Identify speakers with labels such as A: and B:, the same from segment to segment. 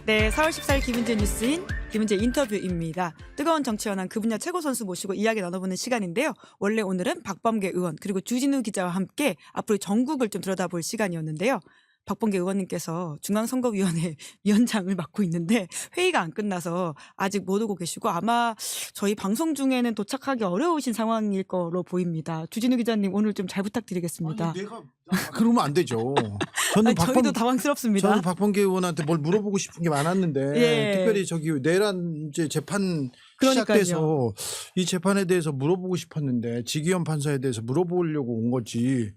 A: 네, 4월 14일 김은재 뉴스인 김은재 인터뷰입니다. 뜨거운 정치 현안 그 분야 최고 선수 모시고 이야기 나눠보는 시간인데요. 원래 오늘은 박범계 의원 그리고 주진우 기자와 함께 앞으로 전국을 좀 들여다볼 시간이었는데요. 박범계 의원님께서 중앙선거위원회 위원장을 맡고 있는데 회의가 안 끝나서 아직 못 오고 계시고 아마 저희 방송 중에는 도착하기 어려우신 상황일 거로 보입니다. 주진우 기자님 오늘 좀 잘 부탁드리겠습니다.
B: 아니, 내가 그러면 안 되죠. 저는
A: 저희도 당황스럽습니다.
B: 저는 박범계 의원한테 뭘 물어보고 싶은 게 많았는데
A: 예.
B: 특별히 저기 내란 이제 재판
A: 그러니까요.
B: 시작돼서 이 재판에 대해서 물어보고 싶었는데 지기현 판사에 대해서 물어보려고 온 거지.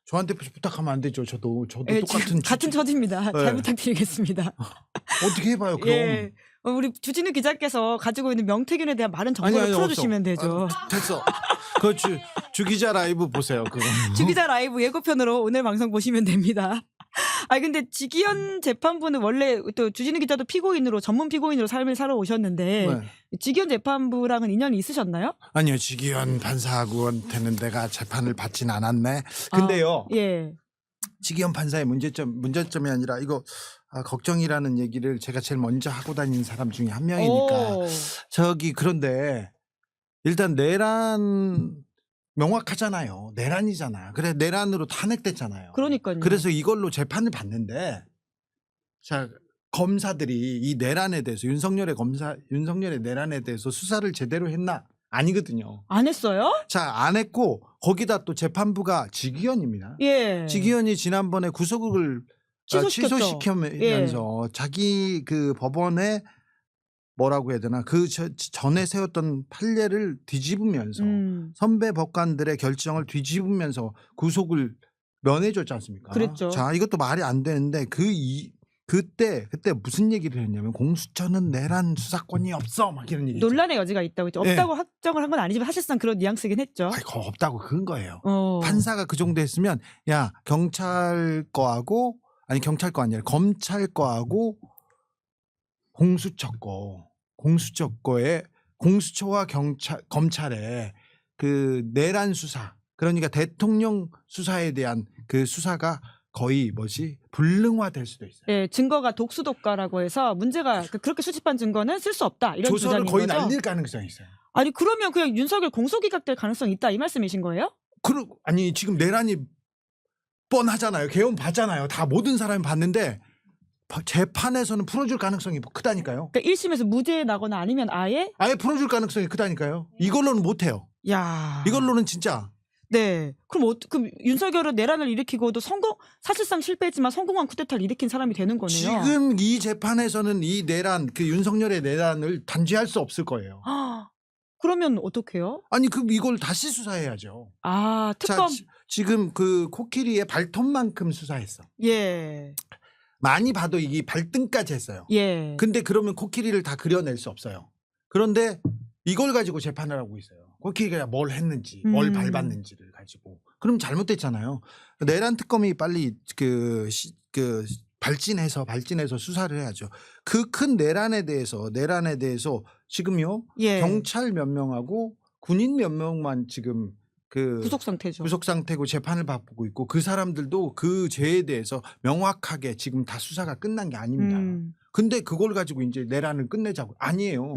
B: 저한테 부탁하면 안 되죠. 저도
A: 예,
B: 똑같은
A: 같은 처지입니다. 잘 부탁드리겠습니다.
B: 어떻게 해봐요 그럼.
A: 예. 우리 주진우 기자께서 가지고 있는 명태균에 대한 많은 정보를 풀어주시면 되죠.
B: 됐어. 그 주 기자 라이브 보세요. 그거.
A: 주 기자 라이브 예고편으로 오늘 방송 보시면 됩니다. 아 근데 지기현 재판부는 원래 또 주진우 기자도 피고인으로 전문 피고인으로 삶을 살아오셨는데
B: 네.
A: 지기현 재판부랑은 인연이 있으셨나요?
B: 아니요, 지기현 판사하고한테는 내가 재판을 받진 않았네. 근데요.
A: 예.
B: 지기현 판사의 문제점이 아니라 이거 걱정이라는 얘기를 제가 제일 먼저 하고 다니는 사람 중에 한 명이니까
A: 오.
B: 그런데 일단 내란 명확하잖아요. 내란이잖아. 그래 내란으로 탄핵됐잖아요.
A: 그러니까요.
B: 그래서 이걸로 재판을 받는데 자 검사들이 이 내란에 대해서 윤석열의 내란에 대해서 수사를 제대로 했나? 아니거든요.
A: 안 했어요?
B: 자, 안 했고 거기다 또 재판부가 지기현입니다.
A: 예.
B: 지기현이 지난번에 구속을 취소시키면서 자기 그 법원에 뭐라고 해야 되나 그 전에 세웠던 판례를 뒤집으면서 선배 법관들의 결정을 뒤집으면서 구속을 면해줬지 않습니까?
A: 그랬죠.
B: 자, 이것도 말이 안 되는데 그때 무슨 얘기를 했냐면 공수처는 내란 수사권이 없어 막 이런 얘기.
A: 논란의 여지가 있다고 했죠.
B: 네.
A: 없다고 확정을 한 건 아니지만 사실상 그런 뉘앙스긴 했죠.
B: 아니, 그거 없다고 그런 거예요.
A: 판사가
B: 판사가 그 정도 했으면 야 경찰 거하고 아니 경찰 거 아니라 검찰 거하고 공수처 거에 공수처와 검찰의 그 내란 수사 그러니까 대통령 수사에 대한 그 수사가 거의 불능화될 수도 있어요.
A: 네, 증거가 독수독가라고 해서 문제가 그렇게 수집한 증거는 쓸 수 없다 이런
B: 조서를
A: 주장인
B: 거의
A: 거죠.
B: 날릴 가능성이 있어요.
A: 아니 그러면 그냥 윤석열 공소기각될 가능성이 있다 이 말씀이신 거예요?
B: 아니 지금 내란이 뻔하잖아요. 개헌 봤잖아요. 다 모든 사람이 봤는데 재판에서는 풀어줄 가능성이 크다니까요.
A: 그러니까 1심에서 무죄 나거나 아니면 아예
B: 풀어줄 가능성이 크다니까요. 이걸로는 못해요.
A: 야.
B: 이걸로는 진짜.
A: 네. 그럼 윤석열은 내란을 일으키고도 사실상 실패했지만 성공한 쿠데타를 일으킨 사람이 되는 거네요.
B: 지금 이 재판에서는 이 내란 그 윤석열의 내란을 단죄할 수 없을 거예요.
A: 그러면 어떡해요?
B: 아니 이걸 다시 수사해야죠.
A: 특검.
B: 자, 지금 그 코끼리의 발톱만큼 수사했어.
A: 예.
B: 많이 봐도 이게 발등까지 했어요.
A: 예.
B: 근데 그러면 코끼리를 다 그려낼 수 없어요. 그런데 이걸 가지고 재판을 하고 있어요. 코끼리가 뭘 했는지, 뭘 밟았는지를 가지고. 그럼 잘못됐잖아요. 내란 특검이 빨리 발진해서 수사를 해야죠. 그 큰 내란에 대해서 지금요.
A: 예.
B: 경찰 몇 명하고 군인 몇 명만 지금
A: 구속 상태죠.
B: 구속 상태고 재판을 받고 있고 그 사람들도 그 죄에 대해서 명확하게 지금 다 수사가 끝난 게 아닙니다. 근데 그걸 가지고 이제 내란을 끝내자고 아니에요.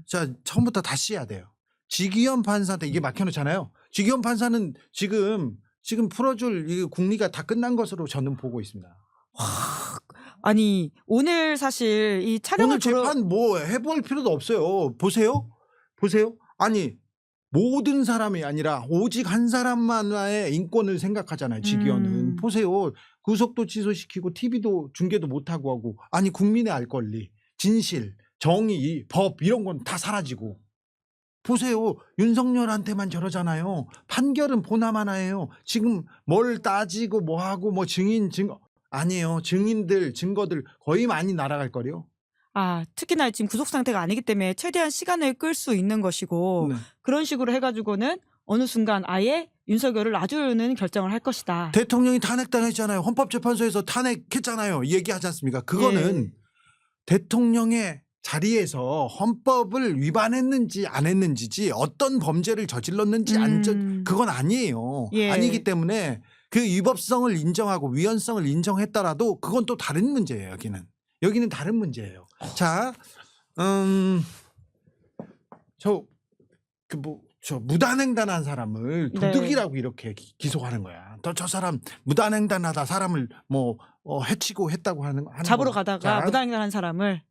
B: 자, 처음부터 다시 해야 돼요. 지기현 판사한테 이게 막혀놓잖아요. 지기현 판사는 지금 풀어줄 이 국리가 다 끝난 것으로 저는 보고 있습니다.
A: 아니 오늘 사실 이 촬영을
B: 오늘 재판 뭐 해볼 필요도 없어요. 보세요. 아니 모든 사람이 아니라 오직 한 사람만의 인권을 생각하잖아요. 지기현은. 보세요. 구속도 취소시키고 TV도 중계도 못하고 하고 아니 국민의 알 권리, 진실, 정의, 법 이런 건 다 사라지고 보세요. 윤석열한테만 저러잖아요. 판결은 보나마 하나예요. 지금 뭘 따지고 뭐하고 뭐 증거 아니에요. 증인들 증거들 거의 많이 날아갈 거요.
A: 특히나 지금 구속 상태가 아니기 때문에 최대한 시간을 끌 수 있는 것이고
B: 네.
A: 그런 식으로 해가지고는 어느 순간 아예 윤석열을 놔주는 결정을 할 것이다.
B: 대통령이 탄핵당했잖아요. 헌법재판소에서 탄핵했잖아요. 얘기하지 않습니까? 그거는 대통령의 자리에서 헌법을 위반했는지 안 했는지지 어떤 범죄를 저질렀는지 그건 아니에요. 아니기 때문에 그 위법성을 인정하고 위헌성을 인정했더라도 그건 또 다른 문제예요. 여기는. 여기는 다른 문제예요. 자, 저 무단횡단한 사람을
A: 네.
B: 도둑이라고 이렇게 기소하는 거야. 저 사람 무단횡단하다 사람을 뭐 해치고 했다고 하는
A: 잡으러
B: 거.
A: 가다가
B: 자,
A: 무단횡단한 사람을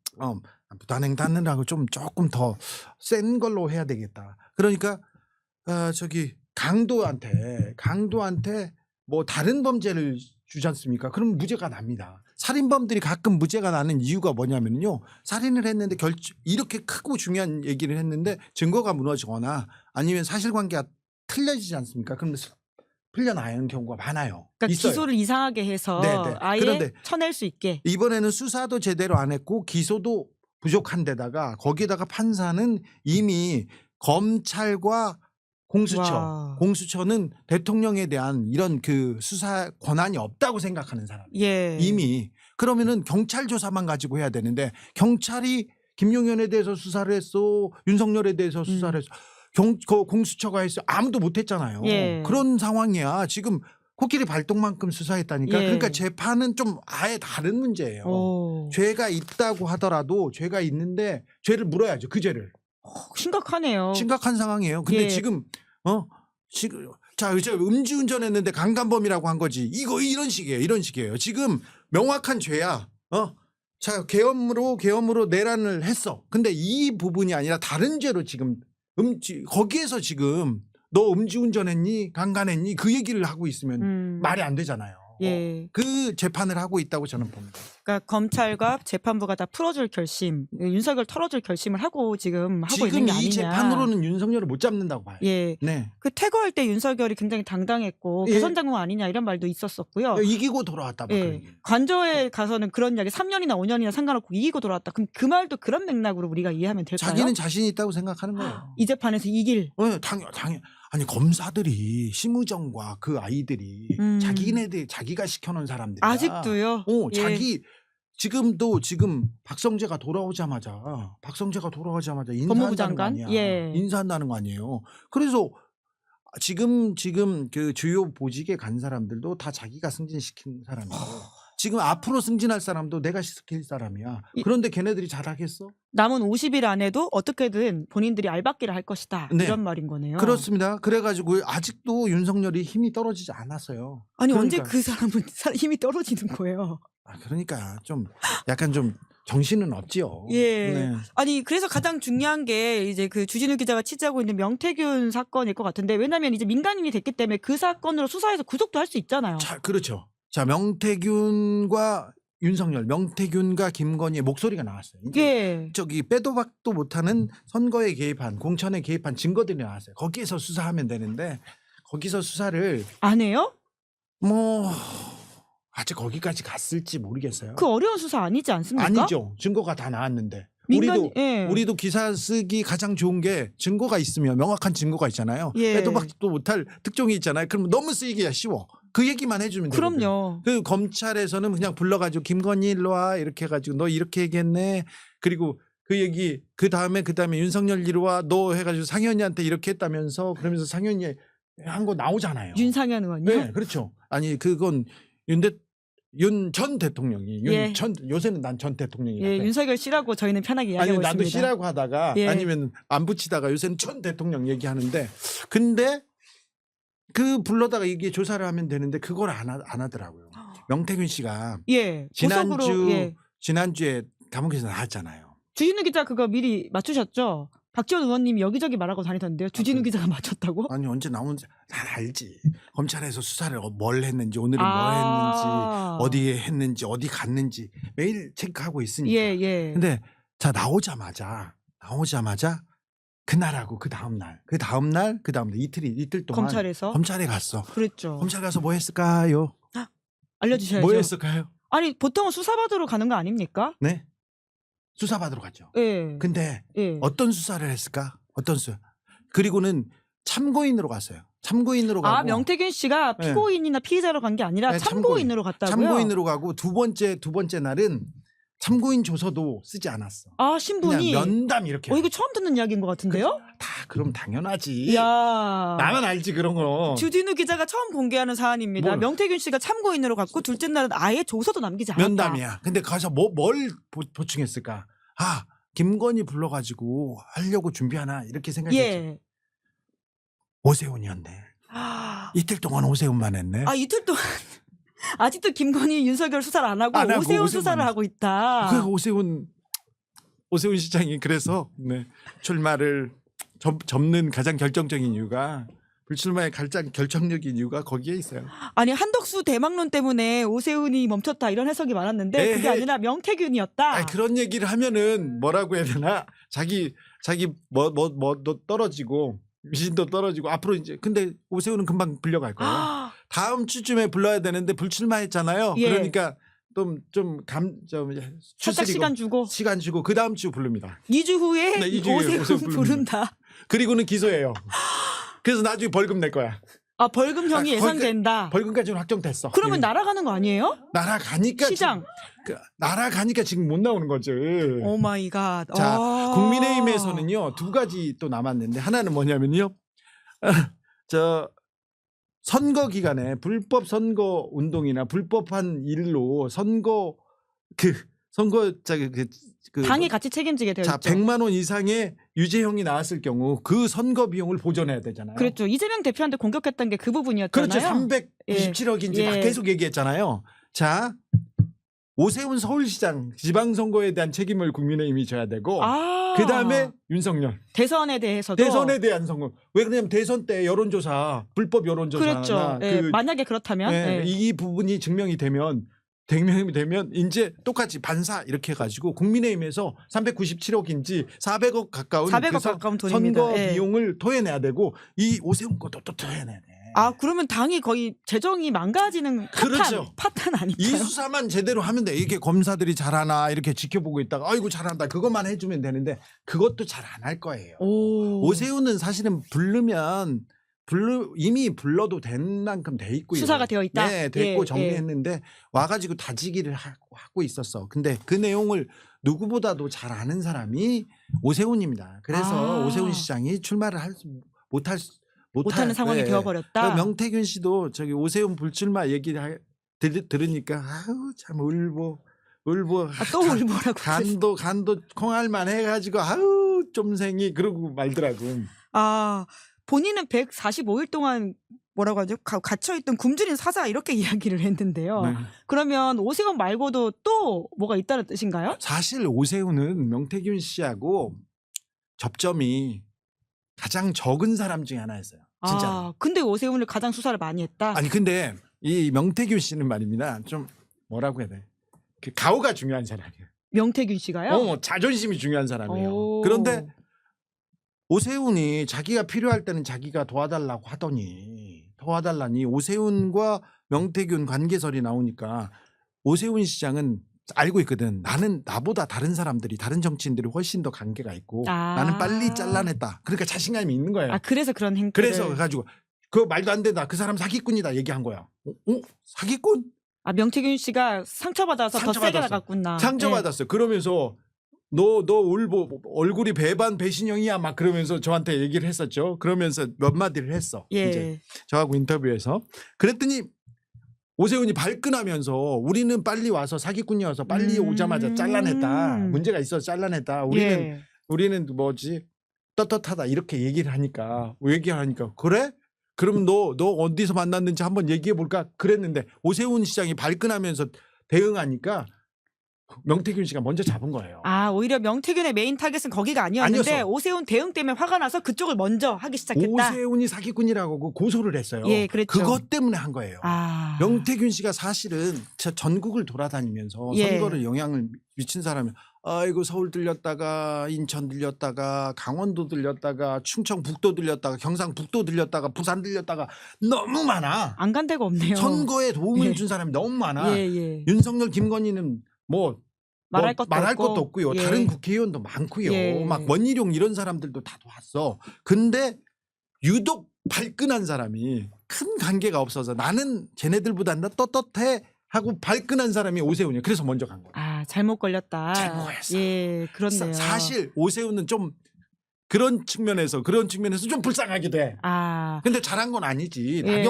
B: 무단횡단을 하고 조금 더 센 걸로 해야 되겠다. 그러니까 저기 강도한테 뭐 다른 범죄를 주지 않습니까? 그럼 무죄가 납니다. 살인범들이 가끔 무죄가 나는 이유가 뭐냐면요. 살인을 했는데 이렇게 크고 중요한 얘기를 했는데 증거가 무너지거나 아니면 사실관계가 틀려지지 않습니까? 그럼 풀려나는 경우가 많아요.
A: 그러니까
B: 있어요.
A: 기소를 이상하게 해서
B: 네네.
A: 아예
B: 그런데
A: 쳐낼 수 있게.
B: 이번에는 수사도 제대로 안 했고 기소도 부족한 데다가 거기에다가 판사는 이미 검찰과
A: 와.
B: 공수처는 대통령에 대한 이런 그 수사 권한이 없다고 생각하는 사람.
A: 예.
B: 이미 그러면은 경찰 조사만 가지고 해야 되는데 경찰이 김용현에 대해서 수사를 했어, 윤석열에 대해서 수사를 했어, 공수처가 했어, 아무도 못했잖아요.
A: 예.
B: 그런 상황이야. 지금 코끼리 발동만큼 수사했다니까.
A: 예.
B: 그러니까 재판은 좀 아예 다른 문제예요.
A: 오.
B: 죄가 있다고 하더라도 죄가 있는데 죄를 물어야죠. 그 죄를.
A: 심각하네요.
B: 심각한 상황이에요. 근데
A: 예.
B: 지금 자 이제 음주운전했는데 강간범이라고 한 거지. 이런 식이에요. 지금 명확한 죄야. 자 계엄으로 내란을 했어. 근데 이 부분이 아니라 다른 죄로 지금 거기에서 지금 너 음주운전했니, 강간했니 그 얘기를 하고 있으면 말이 안 되잖아요.
A: 예.
B: 그 재판을 하고 있다고 저는 봅니다.
A: 그러니까 검찰과 재판부가 다 풀어줄 결심, 윤석열 털어줄 결심을 하고 지금 하고 있는
B: 지금
A: 게
B: 이
A: 아니냐.
B: 재판으로는 윤석열을 못 잡는다고 봐요.
A: 예.
B: 네.
A: 그 퇴거할 때 윤석열이 굉장히 당당했고
B: 예.
A: 개선장군 아니냐 이런 말도 있었었고요.
B: 이기고 돌아왔다. 막
A: 예.
B: 그런 얘기.
A: 관저에 가서는 그런 이야기 3년이나 5년이나 상관없고 이기고 돌아왔다. 그럼 그 말도 그런 맥락으로 우리가 이해하면 될까요?
B: 자기는 자신이 있다고 생각하는 거예요.
A: 이 재판에서 이길.
B: 당연. 아니 검사들이 심우정과 그 아이들이 자기가 시켜놓은 사람들이야.
A: 아직도요? 예.
B: 지금 박성재가 돌아오자마자
A: 법무부
B: 인사한다는 거
A: 장관?
B: 아니야.
A: 예.
B: 인사한다는 거 아니에요. 그래서 지금 그 주요 보직에 간 사람들도 다 자기가 승진시킨 사람이고 지금 앞으로 승진할 사람도 내가 시킬 사람이야. 그런데 걔네들이 잘하겠어?
A: 남은 50일 안에도 어떻게든 본인들이 알박기를 할 것이다.
B: 네.
A: 이런 말인 거네요.
B: 그렇습니다. 그래가지고 아직도 윤석열이 힘이 떨어지지 않았어요.
A: 아니
B: 그러니까.
A: 언제 그 사람은 힘이 떨어지는 거예요?
B: 그러니까 좀 약간 좀 정신은 없지요.
A: 예.
B: 네.
A: 아니 그래서 가장 중요한 게 이제 그 주진우 기자가 취재하고 있는 명태균 사건일 것 같은데 왜냐하면 이제 민간인이 됐기 때문에 그 사건으로 수사해서 구속도 할 수 있잖아요.
B: 그렇죠. 자 명태균과 윤석열, 명태균과 김건희의 목소리가 나왔어요. 이제
A: 예.
B: 저기 빼도 박도 못하는 선거에 개입한, 공천에 개입한 증거들이 나왔어요. 거기에서 수사하면 되는데 거기서 수사를
A: 안 해요?
B: 뭐 아직 거기까지 갔을지 모르겠어요.
A: 그 어려운 수사 아니지 않습니까?
B: 아니죠. 증거가 다 나왔는데.
A: 예.
B: 우리도 기사 쓰기 가장 좋은 게 증거가 있으면 명확한 증거가 있잖아요.
A: 예.
B: 빼도 박도 못할 특종이 있잖아요. 그럼 너무 쓰기가 쉬워. 그 얘기만 해주면 되거든요.
A: 그럼요.
B: 그 검찰에서는 그냥 불러가지고 김건희 일로 와 이렇게 해가지고 너 이렇게 얘기했네. 그리고 그 얘기 그 다음에 윤석열 이리 와 너 해가지고 상현이한테 이렇게 했다면서 그러면서 상현이 한 거 나오잖아요.
A: 윤상현 의원이요?
B: 네, 그렇죠. 아니 그건 윤 전 대통령이
A: 예.
B: 요새는 난 전 대통령이라고
A: 예,
B: 해.
A: 윤석열 씨라고 저희는 편하게
B: 아니
A: 이야기하고
B: 나도
A: 있습니다.
B: 씨라고 하다가
A: 예.
B: 아니면 안 붙이다가 요새는 전 대통령 얘기하는데 근데 그 불러다가 이게 조사를 하면 되는데 그걸 안 하더라고요. 명태균 씨가
A: 예.
B: 지난주에 감옥에서 나왔잖아요.
A: 주진우 기자 그거 미리 맞추셨죠? 박지원 의원님이 여기저기 말하고 다니던데요. 주진우 기자가 맞췄다고?
B: 아니 언제 나오는지 난 알지. 검찰에서 수사를 뭘 했는지 오늘은 뭐 했는지 어디에 했는지 어디 갔는지 매일 체크하고 있으니까.
A: 예.
B: 근데 자 나오자마자 그날하고 그 다음날 이틀 동안 검찰에 갔어.
A: 그랬죠.
B: 검찰 가서 뭐 했을까요?
A: 알려주셔야죠.
B: 뭐 했을까요?
A: 아니 보통은 수사받으러 가는 거 아닙니까?
B: 네. 수사받으러 갔죠.
A: 예.
B: 근데
A: 예.
B: 어떤 수사를 했을까? 어떤 수사? 그리고는 참고인으로 갔어요. 참고인으로 가고.
A: 명태균 씨가 피고인이나 피의자로 간 게 아니라
B: 네,
A: 참고인으로 갔다고요?
B: 참고인으로 가고 두 번째 날은 참고인 조서도 쓰지 않았어.
A: 아
B: 그냥
A: 신분이.
B: 면담 이렇게.
A: 이거 처음 듣는 이야기인 것 같은데요?
B: 그럼 당연하지.
A: 이야.
B: 나만 알지 그런 거.
A: 주진우 기자가 처음 공개하는 사안입니다.
B: 뭘.
A: 명태균 씨가 참고인으로 갔고 둘째 날은 아예 조서도 남기지 않았다.
B: 면담이야. 근데 가서 뭘 보충했을까? 아, 김건희 불러가지고 하려고 준비하나 이렇게 생각했지.
A: 예.
B: 오세훈이었네.
A: 아,
B: 이틀 동안 오세훈만 했네.
A: 이틀 동안 아직도 김건희 윤석열 수사를 안 하고,
B: 안 하고
A: 오세훈
B: 오세훈만
A: 수사를
B: 했어.
A: 하고 있다.
B: 그 오세훈 시장이 그래서 출마를 접는 가장 결정적인 이유가 불출마의 가장 결정적인 이유가 거기에 있어요.
A: 아니 한덕수 대망론 때문에 오세훈이 멈췄다 이런 해석이 많았는데 그게
B: 에헤.
A: 아니라 명태균이었다.
B: 아니, 그런 얘기를 하면은 뭐라고 해야 되나? 자기 뭐 떨어지고 위신도 떨어지고 앞으로 이제 근데 오세훈은 금방 불려갈 거예요.
A: 아,
B: 다음 주쯤에 불러야 되는데 불출마했잖아요.
A: 예.
B: 그러니까 좀
A: 살짝 시간 주고
B: 시간 주고 그 다음 주 부릅니다.
A: 2주 후에
B: 네, 2주 후에
A: 오세훈
B: 오세훈
A: 부른다.
B: 그리고는 기소해요. 그래서 나중에 벌금 낼 거야.
A: 아 벌금형이
B: 아,
A: 예상된다.
B: 벌금까지는 확정됐어.
A: 그러면
B: 이미.
A: 날아가는 거 아니에요?
B: 날아가니까
A: 시장.
B: 날아가니까 지금 못 나오는 거죠.
A: 오 마이 갓.
B: 자,
A: 아.
B: 국민의힘에서는요 2가지 또 남았는데 하나는 뭐냐면요, 저 선거 기간에 불법 선거 운동이나 불법한 일로 선거
A: 당이 같이 책임지게 되어
B: 자
A: 있죠.
B: 100만 원 이상의 유죄형이 나왔을 경우 그 선거 비용을 보전해야 되잖아요.
A: 그랬죠. 이재명 대표한테 공격했던 게 그 부분이었잖아요.
B: 그렇죠. 397억인지 막
A: 예.
B: 계속 얘기했잖아요. 자, 오세훈 서울시장 지방선거에 대한 책임을 국민의힘이 져야 되고 그다음에 윤석열
A: 대선에 대해서도
B: 대선에 대한 선거. 왜 그러냐면 대선 때 여론조사 불법 여론조사나
A: 그렇죠. 예, 만약에 그렇다면 예.
B: 이 부분이 증명이 되면 이제 똑같이 반사 이렇게 해가지고 국민의힘에서 397억인지 400억 가까운
A: 400억 가까운 돈입니다.
B: 선거
A: 예.
B: 비용을 토해내야 되고 이 오세훈 것도 또 토해내야 돼.
A: 그러면 당이 거의 재정이 망가지는
B: 그렇죠.
A: 파탄
B: 이
A: 아닐까요?
B: 수사만 제대로 하면 돼. 이게 검사들이 잘하나 이렇게 지켜보고 있다가 아이고 잘한다 그것만 해주면 되는데 그것도 잘 안 할 거예요. 오세훈은 사실은 이미 불러도 된 만큼 돼 있고요.
A: 수사가 되어 있다.
B: 네, 됐고
A: 예,
B: 정리했는데 와가지고 다지기를 하고 있었어. 근데 그 내용을 누구보다도 잘 아는 사람이 오세훈입니다. 그래서 오세훈 시장이 출마를 못하는
A: 상황이 되어버렸다.
B: 명태균 씨도 저기 오세훈 불출마 얘기를 들으니까 아우 참 울보
A: 또 울보라고.
B: 간도 콩알만 해가지고 아우 좀생이 그러고 말더라고.
A: 본인은 145일 동안 뭐라고 하죠? 갇혀있던 굶주린 사자 이렇게 이야기를 했는데요.
B: 네.
A: 그러면 오세훈 말고도 또 뭐가 있다는 뜻인가요?
B: 사실 오세훈은 명태균 씨하고 접점이 가장 적은 사람 중에 하나였어요. 진짜.
A: 근데 오세훈을 가장 수사를 많이 했다.
B: 아니 근데 이 명태균 씨는 말입니다. 좀 뭐라고 해야 돼? 그 가오가 중요한 사람이에요.
A: 명태균 씨가요?
B: 자존심이 중요한 사람이에요.
A: 오.
B: 그런데 오세훈이 자기가 필요할 때는 자기가 도와달라고 도와달라니 오세훈과 명태균 관계설이 나오니까 오세훈 시장은 알고 있거든. 나보다 다른 사람들이 다른 정치인들이 훨씬 더 관계가 있고 나는 빨리 잘라냈다. 그러니까 자신감이 있는 거예요.
A: 그래서 그런 행태를.
B: 그래서 가지고 그 말도 안 된다. 그 사람 사기꾼이다 얘기한 거야. 사기꾼?
A: 명태균 씨가 상처받아서 더 세게 나갔구나.
B: 상처받았어요. 그러면서 너 얼굴이 배반 배신형이야 막 그러면서 저한테 얘기를 했었죠. 그러면서 몇 마디를 했어.
A: 예.
B: 이제 저하고 인터뷰에서 그랬더니 오세훈이 발끈하면서 우리는 빨리 와서 사기꾼이어서 빨리 오자마자 잘라냈다. 문제가 있어서 잘라냈다. 우리는 뭐지 떳떳하다 이렇게 얘기를 하니까 그래? 그럼 너 어디서 만났는지 한번 얘기해 볼까? 그랬는데 오세훈 시장이 발끈하면서 대응하니까 명태균 씨가 먼저 잡은 거예요.
A: 오히려 명태균의 메인 타겟은 거기가 아니었는데
B: 아니었어.
A: 오세훈 대응 때문에 화가 나서 그쪽을 먼저 하기 시작했다.
B: 오세훈이 사기꾼이라고 고소를 했어요.
A: 예, 그랬죠.
B: 그것 때문에 한 거예요. 명태균 씨가 사실은 전국을 돌아다니면서 선거를 영향을 미친 사람이 아이고 서울 들렸다가 인천 들렸다가 강원도 들렸다가 충청북도 들렸다가 경상북도 들렸다가 부산 들렸다가 너무 많아.
A: 안 간 데가 없네요.
B: 선거에 도움을 준 사람이 너무 많아.
A: 예.
B: 윤석열 김건희는 말할 것도 없고요.
A: 예.
B: 다른 국회의원도 많고요.
A: 예.
B: 막 원희룡 이런 사람들도 다 왔어. 근데 유독 발끈한 사람이 큰 관계가 없어서 나는 쟤네들보다 떳떳해 하고 발끈한 사람이 오세훈이에요. 그래서 먼저 간 거예요.
A: 잘못 걸렸다.
B: 잘못했어.
A: 예, 그렇네요.
B: 사실 오세훈은 좀 그런 측면에서 좀 불쌍하게 돼.
A: 아,
B: 근데 잘한 건 아니지.
A: 예.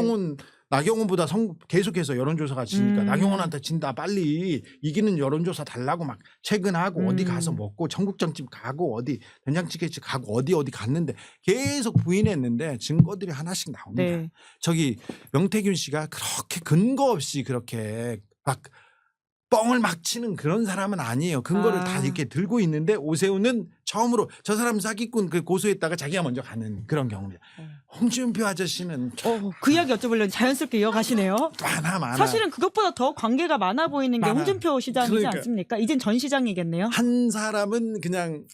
B: 나경원보다 계속해서 여론조사가 지니까
A: 음.
B: 나경원한테 진다 빨리 이기는 여론조사 달라고 막 퇴근하고 어디 가서 먹고 청국장집 가고 어디 된장찌개집 가고 어디 갔는데 계속 부인했는데 증거들이 하나씩 나옵니다.
A: 네.
B: 저기 명태균 씨가 그렇게 근거 없이 그렇게 막 뻥을 막 치는 그런 사람은 아니에요. 근거를 다 이렇게 들고 있는데 오세훈은 처음으로 저 사람 사기꾼 그 고소했다가 자기가 먼저 가는 그런 경우입니다. 홍준표 아저씨는
A: 그 이야기 여쭤보려니 자연스럽게 이어가시네요.
B: 많아.
A: 사실은 그것보다 더 관계가 많아 보이는 게
B: 많아.
A: 홍준표 시장이지
B: 그러니까.
A: 않습니까? 이젠 전 시장이겠네요.
B: 한 사람은 그냥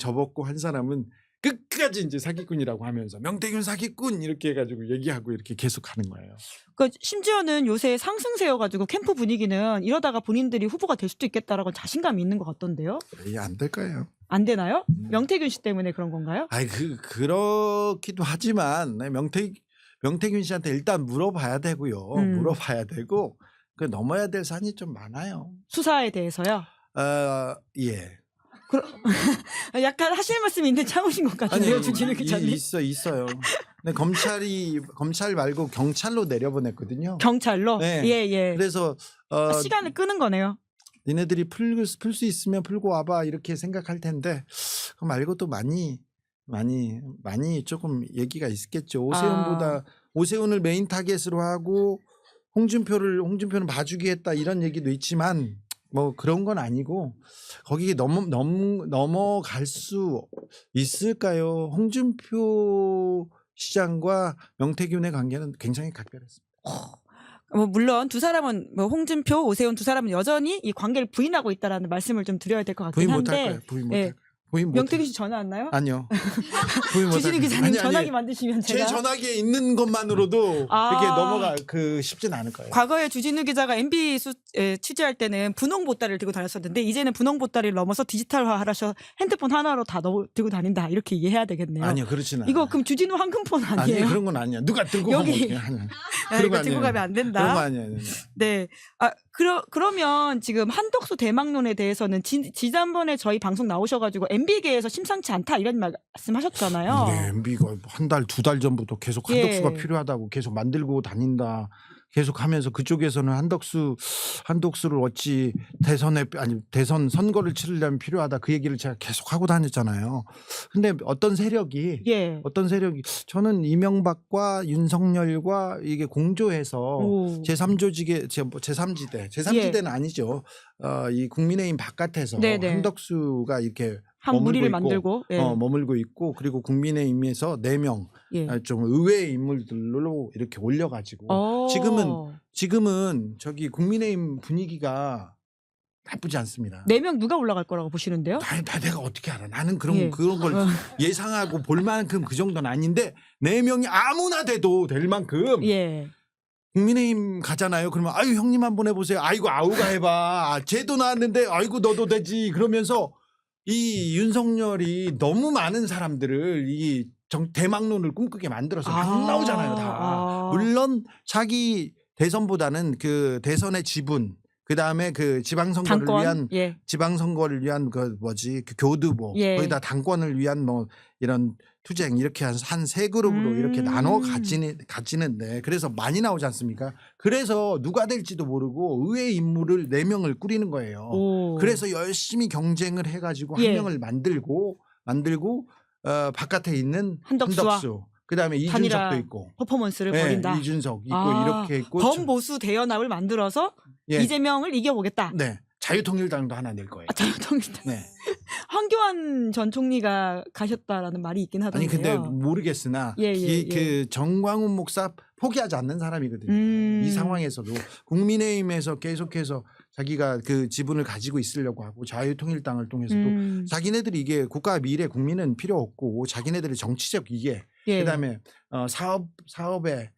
B: 접었고 한 사람은 끝까지 이제 사기꾼이라고 하면서 명태균 사기꾼 이렇게 해가지고 얘기하고 이렇게 계속 하는 거예요.
A: 그러니까 심지어는 요새 상승세여가지고 캠프 분위기는 이러다가 본인들이 후보가 될 수도 있겠다라고 자신감이 있는 것 같던데요.
B: 이게 안 될 거예요.
A: 안 되나요? 명태균 씨 때문에 그런 건가요?
B: 아이 그렇기도 하지만 명태균 씨한테 일단 물어봐야 되고요. 물어봐야 되고 그 넘어야 될 산이 좀 많아요.
A: 수사에 대해서요.
B: 예.
A: 약간 하실 말씀이 있는데 참으신 것 같은데요, 주진우 기자님.
B: 있어요. 근데 검찰 말고 경찰로 내려보냈거든요.
A: 경찰로.
B: 네.
A: 예.
B: 그래서
A: 시간을 끄는 거네요.
B: 니네들이 풀 수 있으면 풀고 와봐 이렇게 생각할 텐데 그 말고 또 많이 조금 얘기가 있겠죠. 오세훈을 메인 타겟으로 하고 홍준표는 봐주기 했다 이런 얘기도 있지만 뭐 그런 건 아니고 거기에 넘어갈 수 있을까요? 홍준표 시장과 명태균의 관계는 굉장히 각별했습니다.
A: 물론 두 사람은 홍준표, 오세훈 두 사람은 여전히 이 관계를 부인하고 있다라는 말씀을 좀 드려야 될 것 같긴
B: 부인 못할
A: 한데.
B: 거예요. 부인 못할 거예요.
A: 명태균 씨 전화 왔나요?
B: 아니요. 부인 못할
A: 주진우
B: 거예요.
A: 기자님 전화기 만드시면
B: 제
A: 제가
B: 전화기에 있는 것만으로도 이렇게 넘어가 쉽진 않을 거예요.
A: 과거에 주진우 기자가 MB 취재할 때는 분홍 보따리를 들고 다녔었는데 이제는 분홍 보따리를 넘어서 디지털화 하라서 핸드폰 하나로 다 들고 다닌다 이렇게 이해해야 되겠네요.
B: 아니요, 그렇지는 않아요.
A: 이거 그럼 주진우 황금폰 아니에요?
B: 아니 그런 건 아니야. 누가 들고
A: 여기
B: 가면
A: 이거 들고 가면 안 된다.
B: 그런 거 아니에요.
A: 네. 그러면 지금 한덕수 대망론에 대해서는 지난번에 저희 방송 나오셔가지고 MB계에서 심상치 않다 이런 말씀하셨잖아요.
B: 네, MB가 한 달, 두 달 전부터 계속 한덕수가
A: 예.
B: 필요하다고 계속 만들고 다닌다. 계속 하면서 그쪽에서는 한덕수를 어찌 대선 선거를 치르려면 필요하다. 그 얘기를 제가 계속 하고 다녔잖아요. 근데 어떤 세력이 저는 이명박과 윤석열과 이게 공조해서 제3지대는 아니죠. 이 국민의힘 바깥에서
A: 네네.
B: 한덕수가 이렇게
A: 한 무리를 만들고
B: 머물고 있고 그리고 국민의힘에서 4명 좀 의외의 인물들로 이렇게 올려가지고 지금은 저기 국민의힘 분위기가 나쁘지 않습니다.
A: 4명 누가 올라갈 거라고 보시는데요?
B: 내가 어떻게 알아? 나는 그런 걸 예상하고 볼 만큼 그 정도는 아닌데 4명이 아무나 돼도 될 만큼 국민의힘 가잖아요. 그러면 아유 형님 한번 해보세요. 아이고 아우가 해봐. 쟤도 나왔는데 아이고 너도 되지. 그러면서 이 윤석열이 너무 많은 사람들을 이 대망론을 꿈꾸게 만들어서 막 나오잖아요. 다. 물론 자기 대선보다는 그 대선의 지분 그다음에 그 지방선거를 위한 그 교두보 거기다 당권을 위한 뭐 이런 투쟁 이렇게 한 세 그룹으로 이렇게 나눠 가지는데 그래서 많이 나오지 않습니까? 그래서 누가 될지도 모르고 의외의 인물을 4명을 꾸리는 거예요. 그래서 열심히 경쟁을 해가지고 한 명을 만들고 바깥에 있는 한덕수 그다음에 이준석도 있고
A: 퍼포먼스를 벌인다.
B: 이준석 있고 이렇게 있고
A: 범보수 대연합을 만들어서 이재명을 이겨보겠다.
B: 네. 자유통일당도 하나 낼 거예요.
A: 자유통일당.
B: 네.
A: 황교안 전 총리가 가셨다라는 말이 있긴 하던데요.
B: 아니 근데 모르겠으나 그 정광훈 목사 포기하지 않는 사람이거든요. 이 상황에서도 국민의힘에서 계속해서 자기가 그 지분을 가지고 있으려고 하고 자유통일당을 통해서도 자기네들이 이게 국가 미래 국민은 필요 없고 자기네들의 정치적 이해 그다음에 사업에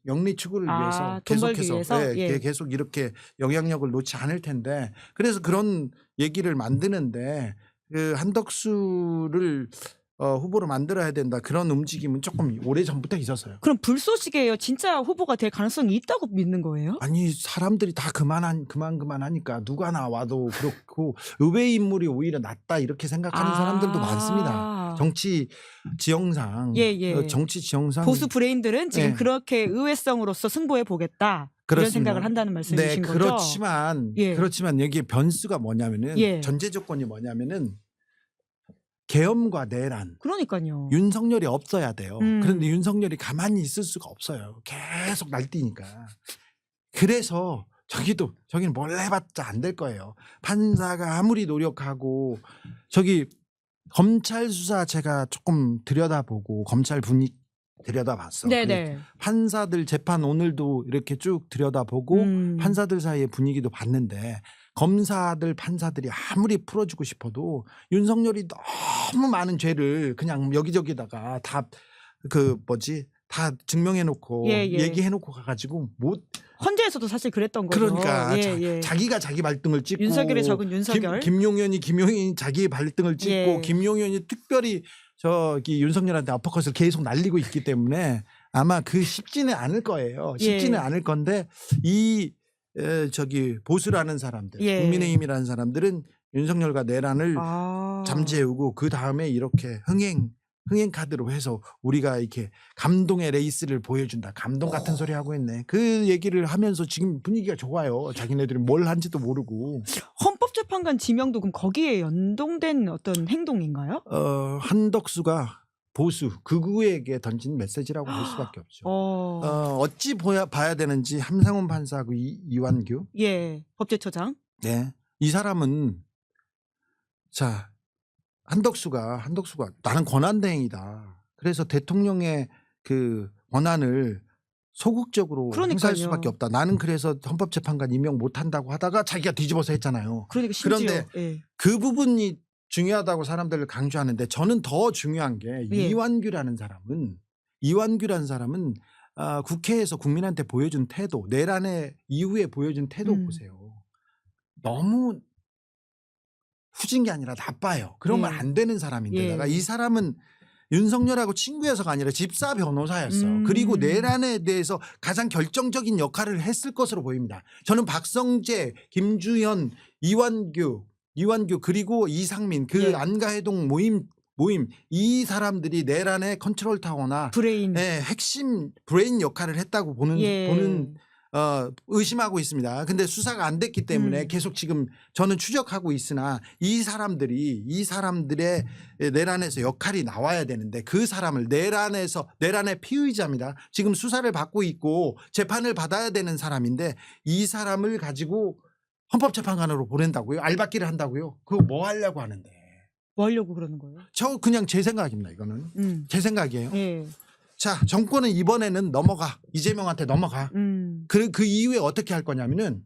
B: 영리 추구를 위해서 계속해서 계속 이렇게 영향력을 놓지 않을 텐데 그래서 그런 얘기를 만드는데 그 한덕수를 후보로 만들어야 된다 그런 움직임은 조금 오래 전부터 있었어요.
A: 그럼 불쏘시개예요. 진짜 후보가 될 가능성이 있다고 믿는 거예요?
B: 아니 사람들이 다 그만하니까 누가 나와도 그렇고 의외 인물이 오히려 낫다 이렇게 생각하는 사람들도 많습니다. 정치 지형상
A: 예.
B: 정치 지형상
A: 보수 브레인들은 지금
B: 예.
A: 그렇게 의외성으로서 승부해 보겠다. 이런
B: 그렇습니다.
A: 생각을 한다는 말씀이신
B: 네,
A: 거죠?
B: 그렇지만 여기에 변수가 뭐냐면은
A: 예.
B: 전제 조건이 뭐냐면은 계엄과 내란.
A: 그러니까요.
B: 윤석열이 없어야 돼요.
A: 음.
B: 그런데 윤석열이 가만히 있을 수가 없어요. 계속 날뛰니까. 그래서 저기는 뭘 해봤자 안 될 거예요. 판사가 아무리 노력하고 저기 검찰 수사 제가 조금 들여다보고 검찰 분위기 들여다봤어.
A: 네네.
B: 판사들 재판 오늘도 이렇게 쭉 들여다보고 판사들 사이의 분위기도 봤는데 검사들 판사들이 아무리 풀어주고 싶어도 윤석열이 너무 많은 죄를 그냥 여기저기다가 다 다 증명해놓고
A: 예.
B: 얘기해놓고 가가지고 못
A: 헌재에서도 사실 그랬던 거죠.
B: 그러니까
A: 예.
B: 자기가 자기 발등을 찍고
A: 윤석열의 적은 윤석열.
B: 김용현이 자기의 발등을 찍고
A: 예.
B: 김용현이 특별히 저기 윤석열한테 어퍼컷을 계속 날리고 있기 때문에 아마 쉽지는 않을 거예요. 쉽지는 않을 건데 저기 보수라는 사람들, 국민의힘이라는 사람들은 윤석열과 내란을 잠재우고 그 다음에 이렇게 흥행 카드로 해서 우리가 이렇게 감동의 레이스를 보여준다. 감동 같은 소리 하고 있네. 그 얘기를 하면서 지금 분위기가 좋아요. 자기네들이 뭘 한지도 모르고.
A: 헌법재판관 지명도 그럼 거기에 연동된 어떤 행동인가요?
B: 한덕수가 보수 극우에게 던진 메시지라고 볼 수밖에 없죠. 어찌 봐야 되는지 함상훈 판사하고 이완규.
A: 예, 법제처장.
B: 네, 이 사람은 한덕수가 나는 권한대행이다. 그래서 대통령의 그 권한을 소극적으로 행사할 수밖에 없다. 나는 그래서 헌법재판관 임명 못한다고 하다가 자기가 뒤집어서 했잖아요.
A: 그러니까 심지어,
B: 그런데 그 부분이 중요하다고 사람들을 강조하는데 저는 더 중요한 게 이완규라는 사람은 국회에서 국민한테 보여준 태도, 내란의 이후에 보여준 태도 보세요. 너무 후진 게 아니라 나빠요. 그러면 안 되는 사람인데다가 이 사람은 윤석열하고 친구여서가 아니라 집사 변호사였어. 그리고 내란에 대해서 가장 결정적인 역할을 했을 것으로 보입니다. 저는 박성재, 김주현, 이완규 그리고 이상민 안가해동 모임 이 사람들이 내란의 컨트롤 타워나
A: 브레인
B: 핵심 브레인 역할을 했다고 보는 의심하고 있습니다. 근데 수사가 안 됐기 때문에 계속 지금 저는 추적하고 있으나 이 사람들의 내란에서 역할이 나와야 되는데 그 사람을 내란의 피의자입니다. 지금 수사를 받고 있고 재판을 받아야 되는 사람인데 이 사람을 가지고 헌법재판관으로 보낸다고요? 알박기를 한다고요? 그거 뭐 하려고 하는데?
A: 뭐 하려고 그러는 거예요?
B: 저 그냥 제 생각입니다. 이거는 제 생각이에요.
A: 예.
B: 자, 정권은 이번에는 넘어가. 이재명한테 넘어가. 그 이후에 어떻게 할 거냐면은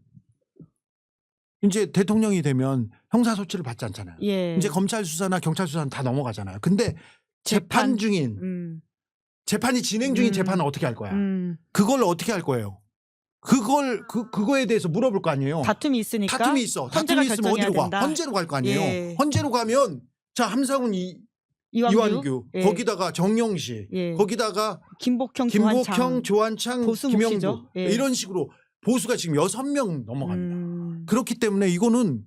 B: 이제 대통령이 되면 형사소치를 받지 않잖아요.
A: 예.
B: 이제 검찰 수사나 경찰 수사는 다 넘어가잖아요. 근데 재판이 진행 중인 재판은 어떻게 할 거야? 그걸 어떻게 할 거예요? 그거에 대해서 물어볼 거 아니에요.
A: 다툼이 있으니까.
B: 다툼이 있으면 어디로 가? 헌재로 갈 거 아니에요. 헌재로 가면 함상훈 이완규 거기다가 정영시 거기다가 김복형 조한창 김영도 이런 식으로 보수가 지금 6명 넘어갑니다. 그렇기 때문에 이거는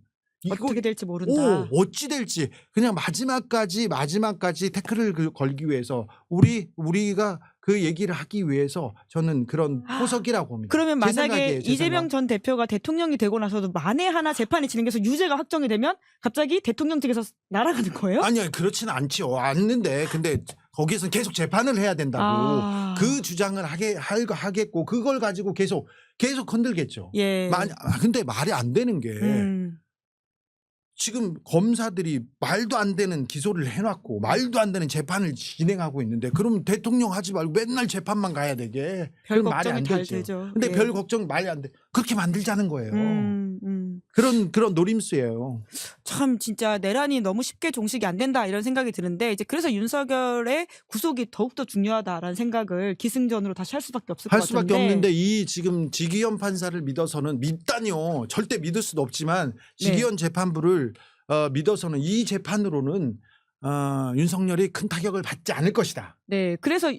A: 어떻게 될지 모른다.
B: 어찌 될지 그냥 마지막까지 태클을 걸기 위해서 우리가 그 얘기를 하기 위해서 저는 그런 포석이라고 봅니다.
A: 그러면 만약에 이재명 전 대표가 대통령이 되고 나서도 만에 하나 재판이 진행돼서 유죄가 확정이 되면 갑자기 대통령직에서 날아가는 거예요?
B: 아니요, 그렇지는 않는데 근데 거기에서는 계속 재판을 해야 된다고 그 주장을 하겠고 그걸 가지고 계속 건들겠죠. 근데 말이 안 되는 게 지금 검사들이 말도 안 되는 기소를 해놨고 말도 안 되는 재판을 진행하고 있는데 그럼 대통령 하지 말고 맨날 재판만 가야 되게
A: 별
B: 말이 안
A: 걱정이
B: 되죠. 근데 별 걱정 말이 안 돼. 그렇게 만들자는 거예요. 그런 노림수예요.
A: 참 진짜 내란이 너무 쉽게 종식이 안 된다 이런 생각이 드는데 이제 그래서 윤석열의 구속이 더욱더 중요하다라는 생각을 기승전으로 다시 할 수밖에 없을 것 같은데.
B: 할 수밖에 없는데 이 지금 지기현 판사를 믿어서는 믿다니요. 절대 믿을 수도 없지만 지기현 재판부를 믿어서는 이 재판으로는 윤석열이 큰 타격을 받지 않을 것이다.
A: 네, 그래서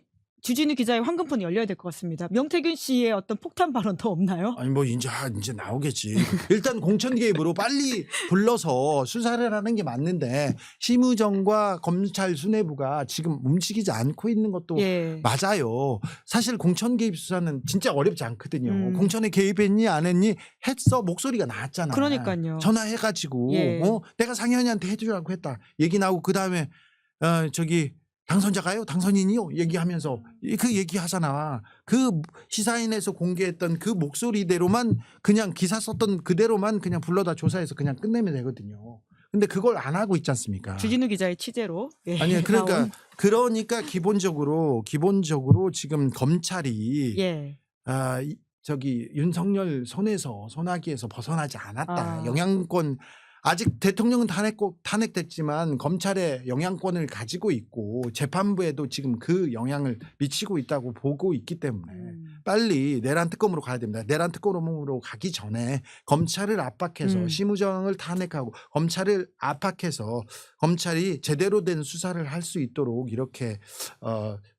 A: 주진우 기자의 황금폰이 열려야 될 것 같습니다. 명태균 씨의 어떤 폭탄 발언 더 없나요?
B: 아니 뭐 이제 나오겠지. 일단 공천 개입으로 빨리 불러서 수사를 하는 게 맞는데 심의정과 검찰 수뇌부가 지금 움직이지 않고 있는 것도
A: 예.
B: 맞아요. 사실 공천 개입 수사는 진짜 어렵지 않거든요.
A: 음.
B: 공천에 개입했니 안 했니 했어 목소리가 나왔잖아.
A: 그러니까요.
B: 전화해가지고
A: 예.
B: 내가 상현이한테 해주라고 했다. 얘기 나오고 그 다음에 저기 당선자가요? 당선인이요? 얘기하면서 그 얘기하잖아. 그 시사인에서 공개했던 그 목소리대로만 그냥 기사 썼던 그대로만 그냥 불러다 조사해서 그냥 끝내면 되거든요. 근데 그걸 안 하고 있지 않습니까?
A: 주진우 기자의 취재로. 예,
B: 아니
A: 나온.
B: 그러니까 기본적으로 지금 검찰이
A: 예.
B: 저기 윤석열 손아귀에서 벗어나지 않았다.
A: 아.
B: 영향권 아직 대통령은 탄핵됐지만 검찰의 영향권을 가지고 있고 재판부에도 지금 그 영향을 미치고 있다고 보고 있기 때문에 빨리 내란 특검으로 가야 됩니다. 내란 특검으로 가기 전에 검찰을 압박해서 심의정을 탄핵하고 검찰을 압박해서 검찰이 제대로 된 수사를 할 수 있도록 이렇게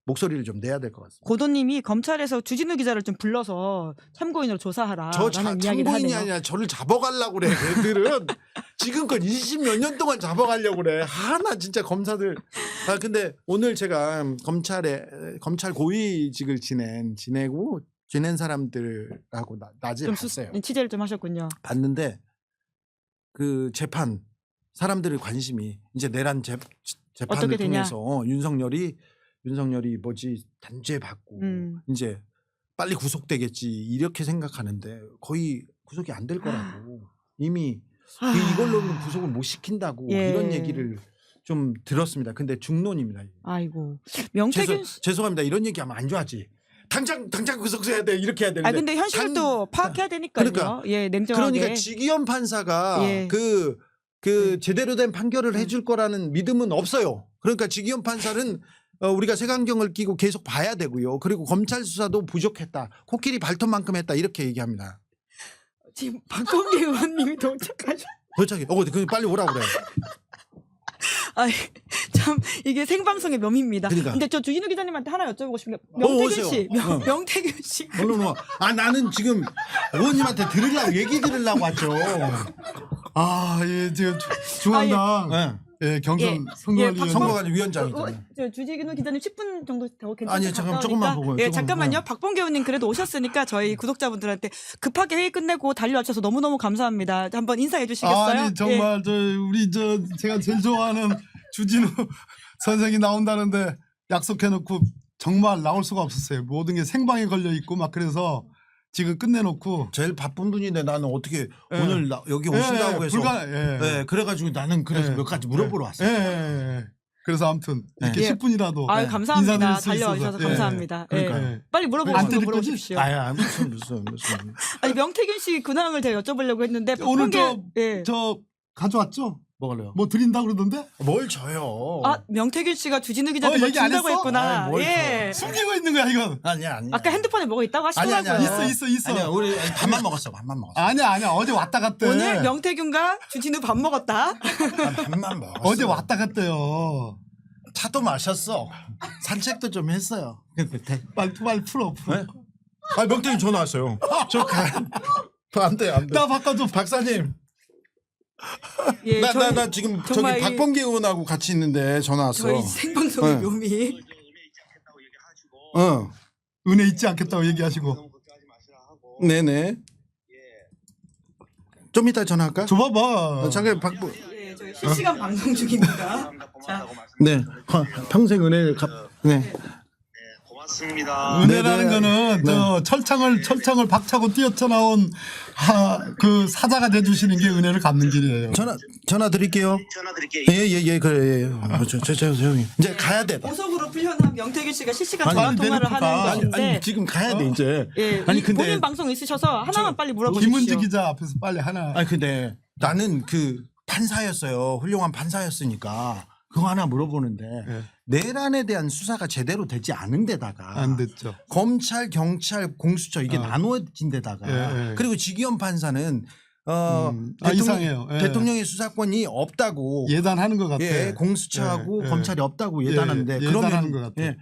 B: 목소리를 좀 내야 될 것 같습니다.
A: 고도님이 검찰에서 주진우 기자를 좀 불러서 참고인으로 조사하라.
B: 저
A: 라는 이야기를
B: 참고인이
A: 하네요.
B: 아니라 저를 잡아가려고 그래. 애들은 지금껏 20몇 년 동안 잡아가려고 그래. 하나 진짜 검사들. 근데 오늘 제가 검찰 고위직을 지낸 사람들하고 낮에
A: 좀
B: 봤어요.
A: 취재를 좀 하셨군요.
B: 봤는데 그 재판 사람들의 관심이 이제 내란 재판을
A: 어떻게 되냐?
B: 통해서 윤석열이 뭐지 단죄 받고 이제 빨리 구속되겠지 이렇게 생각하는데 거의 구속이 안 될 거라고 이미 이걸로는 구속을 못 시킨다고
A: 예.
B: 이런 얘기를 좀 들었습니다. 근데 중론입니다.
A: 아이고. 명태균 씨.
B: 죄송합니다. 이런 얘기하면 안 좋아하지. 당장 구속해야 돼 이렇게 해야 되는데.
A: 근데 현실을 또 파악해야 되니까요.
B: 그러니까,
A: 예, 냉정하게.
B: 그러니까 지기현 판사가
A: 예.
B: 그 제대로 된 판결을 해줄 거라는 믿음은 없어요. 그러니까 지기현 판사는 우리가 색안경을 끼고 계속 봐야 되고요. 그리고 검찰 수사도 부족했다. 코끼리 발톱만큼 했다. 이렇게 얘기합니다.
A: 지금 박범계 의원님이 도착하셨.
B: 도착해. 그냥 빨리 오라고 그래.
A: 아, 참 이게 생방송의 묘미입니다.
B: 그러니까.
A: 근데 저 주진우 기자님한테 하나 여쭤보고 싶은 게 명태균
B: 오세요.
A: 씨, 명태균 씨.
B: 얼른 와. 나는 지금 의원님한테 얘기 들으려고 왔죠.
C: 예, 지금 중앙당
B: 네.
C: 경선
A: 예,
B: 선거관리 위원장이잖아요.
A: 저 주진우 기자님 10분 정도 더 괜찮을까요?
B: 아니요, 잠깐 조금만 보고요.
A: 예,
B: 조금,
A: 잠깐만요.
B: 네.
A: 박범계 의원님 그래도 오셨으니까 저희 구독자분들한테 급하게 회의 끝내고 달려와주셔서 너무너무 감사합니다. 한번 인사해 주시겠어요?
C: 아니 정말 제가 제일 좋아하는 주진우 선생이 나온다는데 약속해놓고 정말 나올 수가 없었어요. 모든 게 생방에 걸려 있고 막 그래서 지금 끝내놓고
B: 제일 바쁜 분인데 나는 어떻게 오늘 여기 오신다고 해서 그래가지고 나는 몇 가지 물어보러 왔어요.
C: 그래서 아무튼 이렇게
A: 예.
C: 10분이라도
A: 아유, 감사합니다.
C: 인사드릴 수
A: 달려와
C: 있어서.
A: 주셔서 감사합니다.
B: 그러니까요.
A: 예. 빨리
C: 안 들릴 거지?
A: 물어보십시오.
B: 무슨.
A: 아니 명태균 씨 근황을 제가 여쭤보려고 했는데
C: 오늘
A: 예.
C: 저 가져왔죠?
B: 먹을래요?
C: 뭐 드린다 그러던데?
B: 뭘 줘요?
A: 명태균 씨가 주진우 기자한테 뭘
C: 얘기 안
A: 준다고
C: 했어?
A: 했구나.
B: 아이, 뭘
A: 예.
C: 숨기고 있는 거야 이건.
B: 아니야.
A: 아까 핸드폰에 뭐가 있다고 하시더라고요.
B: 아니야.
C: 있어.
B: 아니야, 우리 밥만 먹었어.
C: 아니야 어제 왔다 갔대.
A: 오늘 명태균과 주진우 밥 먹었다.
B: 밥만 먹었어.
C: 어제 왔다 갔대요.
B: 차도 마셨어. 산책도 좀 했어요.
C: 빨리 풀어.
B: 네? 명태균 전화 왔어요. 안 돼.
C: 나 바꿔줘.
B: 박사님.
A: 예,
B: 나 지금 저기
A: 정말
B: 박범계 의원하고 같이 있는데 전화 왔어.
A: 저희 생방송의
B: 네.
A: 묘미.
C: 은혜 잊지 않겠다고 얘기하시고.
B: 네네. 좀 이따 전화할까?
C: 줘봐봐.
B: 잠깐
A: 예, 저희 실시간 방송 중입니다. 자,
B: 네. 평생 은혜를 네.
D: 고맙습니다.
C: 은혜라는
B: 네네.
C: 거는 저 철창을 박차고 뛰어나온 그 사자가 돼주시는 게 은혜를 갚는 길이에요.
B: 전화 드릴게요.
D: 전화 드릴게요.
B: 예, 그래. 조용히. 이제 가야 돼.
A: 보석으로 표현한 명태균 씨가 실시간
B: 아니,
A: 전화 통화를
C: 내놓고 가.
A: 하는 것인데
B: 아니 지금 가야 돼 이제.
A: 예,
B: 아니,
A: 근데 본인 방송 있으셔서 하나만 빨리 물어보십시오.
C: 김은지 기자 앞에서 빨리 하나.
B: 아니 근데 나는 그 판사였어요. 훌륭한 판사였으니까 그거 하나 물어보는데 내란에 대한 수사가 제대로 되지 않은 데다가
C: 안 됐죠.
B: 검찰, 경찰, 공수처 이게 나누어진 데다가
C: 예.
B: 그리고 지기현 판사는
C: 이상해요. 예.
B: 대통령의 수사권이 없다고
C: 예단하는 것 같아.
B: 예, 공수처하고
C: 예, 예.
B: 검찰이 없다고 예단하는데
C: 예,
B: 그러면
C: 예단하는 것 같아.
B: 예,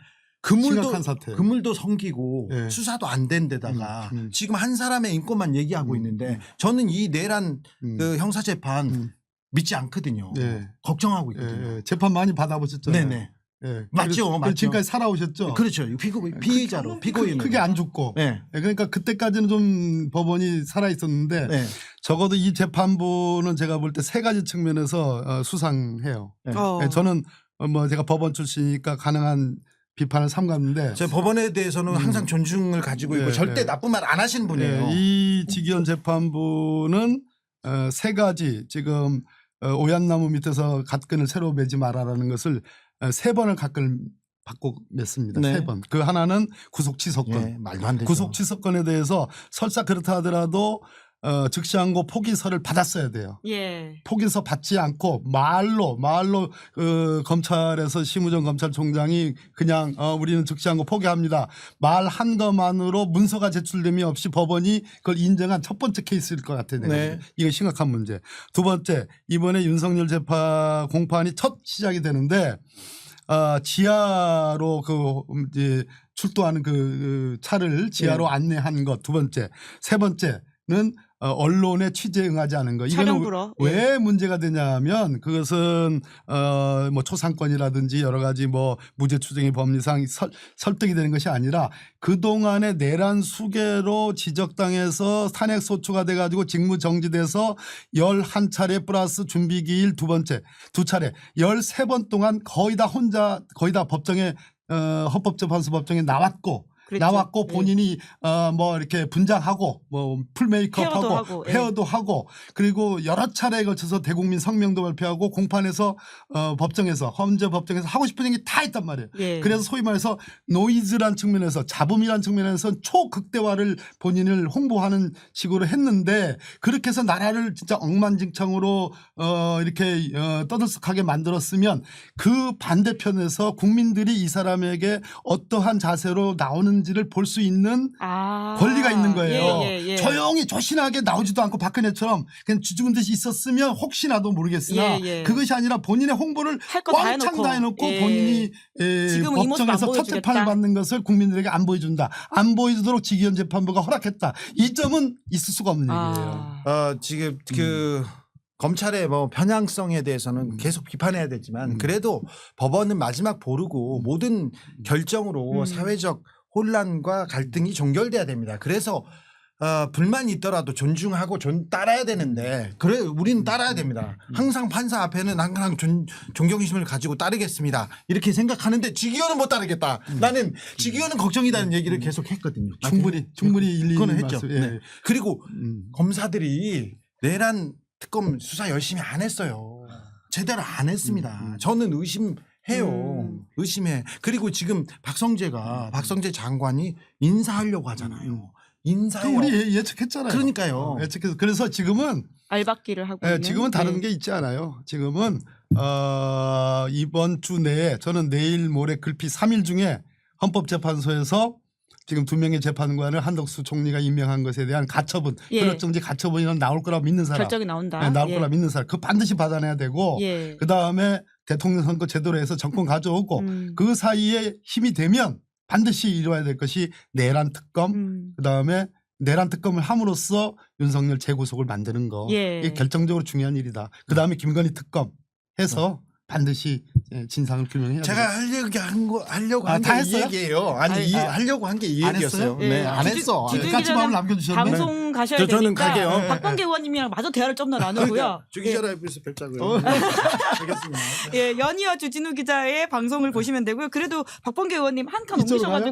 C: 심각한 사태.
B: 그물도 성기고
C: 예.
B: 수사도 안 된 데다가 지금 한 사람의 인권만 얘기하고 있는데 저는 이 내란 그 형사재판 믿지 않거든요.
C: 예.
B: 걱정하고
C: 예,
B: 있거든요.
C: 예. 재판 많이 받아보셨잖아요.
B: 네네.
C: 예.
B: 맞죠,
C: 그리고
B: 맞죠.
C: 지금까지 살아오셨죠.
B: 그렇죠. 피의자로 피고인.
C: 크게 안 죽고.
B: 네.
C: 예, 그러니까 그때까지는 좀 법원이 살아 있었는데
B: 네.
C: 적어도 이 재판부는 제가 볼 때 세 가지 측면에서 수상해요.
B: 네.
C: 예, 저는 뭐 제가 법원 출신이니까 가능한 비판을 삼갔는데
B: 제 법원에 대해서는 항상 존중을 가지고 있고
C: 예,
B: 절대
C: 예.
B: 나쁜 말 안 하시는 분이에요.
C: 예, 이 직위원 재판부는 세 가지 지금 오얏나무 밑에서 갓근을 새로 매지 마라라는 것을 세 번을 갓근을 받고 맺습니다.
B: 네.
C: 세 번. 그 하나는 구속 취소권.
B: 예, 말도 안 되죠.
C: 구속 취소권에 대해서 설사 그렇다 하더라도 즉시항고 포기서를 받았어야 돼요.
A: 예.
C: 포기서 받지 않고 말로 검찰에서 심우정 검찰총장이 그냥 우리는 즉시항고 포기합니다. 말한 것만으로 문서가 제출됨이 없이 법원이 그걸 인정한 첫 번째 케이스일 것 같아요.
B: 네.
C: 이거 심각한 문제. 두 번째, 이번에 윤석열 재판 공판이 첫 시작이 되는데 지하로 이제 출두하는 그 차를 지하로 안내한 것 두 번째. 세 번째는 언론의 취재에 응하지 않은 거. 이거는
A: 촬영불허.
C: 왜 문제가 되냐면 그것은 뭐 초상권이라든지 여러 가지 뭐 무죄 추정의 법리상 설득이 되는 것이 아니라 그동안의 내란 수괴로 지적당해서 탄핵 소추가 돼 가지고 직무 정지돼서 11차례 플러스 준비기일 두 차례 13번 동안 거의 다 법정에 헌법재판소 법정에 나왔고
A: 그랬죠.
C: 나왔고
A: 예.
C: 본인이 뭐 이렇게 분장하고 뭐 풀 메이크업하고
A: 헤어도 하고,
C: 하고 그리고 여러 차례에 걸쳐서 대국민 성명도 발표하고 공판에서 법정에서 헌재 법정에서 하고 싶은 얘기 다 했단 말이에요.
A: 예.
C: 그래서 소위 말해서 노이즈란 측면에서 잡음이란 측면에서 초극대화를 본인을 홍보하는 식으로 했는데 그렇게 해서 나라를 진짜 억만장창으로 이렇게 떠들썩하게 만들었으면 그 반대편에서 국민들이 이 사람에게 어떠한 자세로 나오는지를 볼 수 있는 권리가 있는 거예요.
A: 예.
C: 조용히 조신하게 나오지도 않고 박근혜처럼 그냥 주죽은 듯이 있었으면 혹시라도 모르겠으나
A: 예.
C: 그것이 아니라 본인의 홍보를
A: 할 거 다
C: 왕창 다 해놓고
A: 예.
C: 본인이
A: 지금은 이 모습 안
C: 법정에서 첫
A: 보여주겠다.
C: 재판을 받는 것을 국민들에게 안 보여준다. 안 보여주도록 직위원 재판부가 허락했다. 이 점은 있을 수가 없는 얘기예요.
B: 지금 그 검찰의 뭐 편향성에 대해서는 계속 비판해야 되지만 그래도 법원은 마지막 보루고 모든 결정으로 사회적 혼란과 갈등이 종결돼야 됩니다. 그래서 불만이 있더라도 존중하고 따라야 되는데 그래 우리는 따라야 됩니다. 항상 판사 앞에는 항상 존경심을 가지고 따르겠습니다. 이렇게 생각하는데 직위원은 못 따르겠다. 나는 직위원은 걱정이라는 얘기를 계속 했거든요.
C: 충분히 일리
B: 그건
C: 있는
B: 했죠.
C: 말씀. 예.
B: 네. 그리고 검사들이 내란 특검 수사 열심히 안 했어요. 제대로 안 했습니다. 저는 의심해요. 의심해. 그리고 지금 박성재 장관이 인사하려고 하잖아요. 인사해요.
C: 우리 예측했잖아요.
B: 그러니까요.
C: 예측해서 그래서 지금은
A: 알박기를 하고
C: 지금은 다른 게 있지 않아요. 지금은 이번 주 내에 저는 내일 모레 글피 3일 중에 헌법재판소에서 지금 2명의 재판관을 한덕수 총리가 임명한 것에 대한 가처분, 권력정지 가처분이란 나올 거라고 믿는 사람,
A: 결정이 나온다.
C: 네, 나올 거라 믿는 사람, 그 반드시 받아내야 되고, 그 다음에 대통령 선거 제도로 해서 정권 가져오고, 그 사이에 힘이 되면 반드시 이루어야 될 것이 내란 특검, 그 다음에 내란 특검을 함으로써 윤석열 재구속을 만드는 거, 이게 결정적으로 중요한 일이다. 그 다음에 김건희 특검 해서 반드시 진상을 규명해야 돼요.
B: 제가 하려고 한
C: 다
B: 게 이
C: 했어요?
B: 얘기예요. 하려고 한 게 이
C: 안
B: 얘기였어요.
C: 했어요?
B: 네, 안 했어.
C: 까치 마음을 남겨주셨네.
A: 방송 가셔야 되니까
B: 저는 갈게요.
A: 박범계 의원님이랑 마저 대화를 좀 더 나누고요.
B: 주기자 라이브에서 뵙자고요. 알겠습니다.
A: 연이어 주진우 기자의 방송을 보시면 되고요. 그래도 박범계 의원님 한 칸
C: 이쪽으로
A: 옮기셔가지고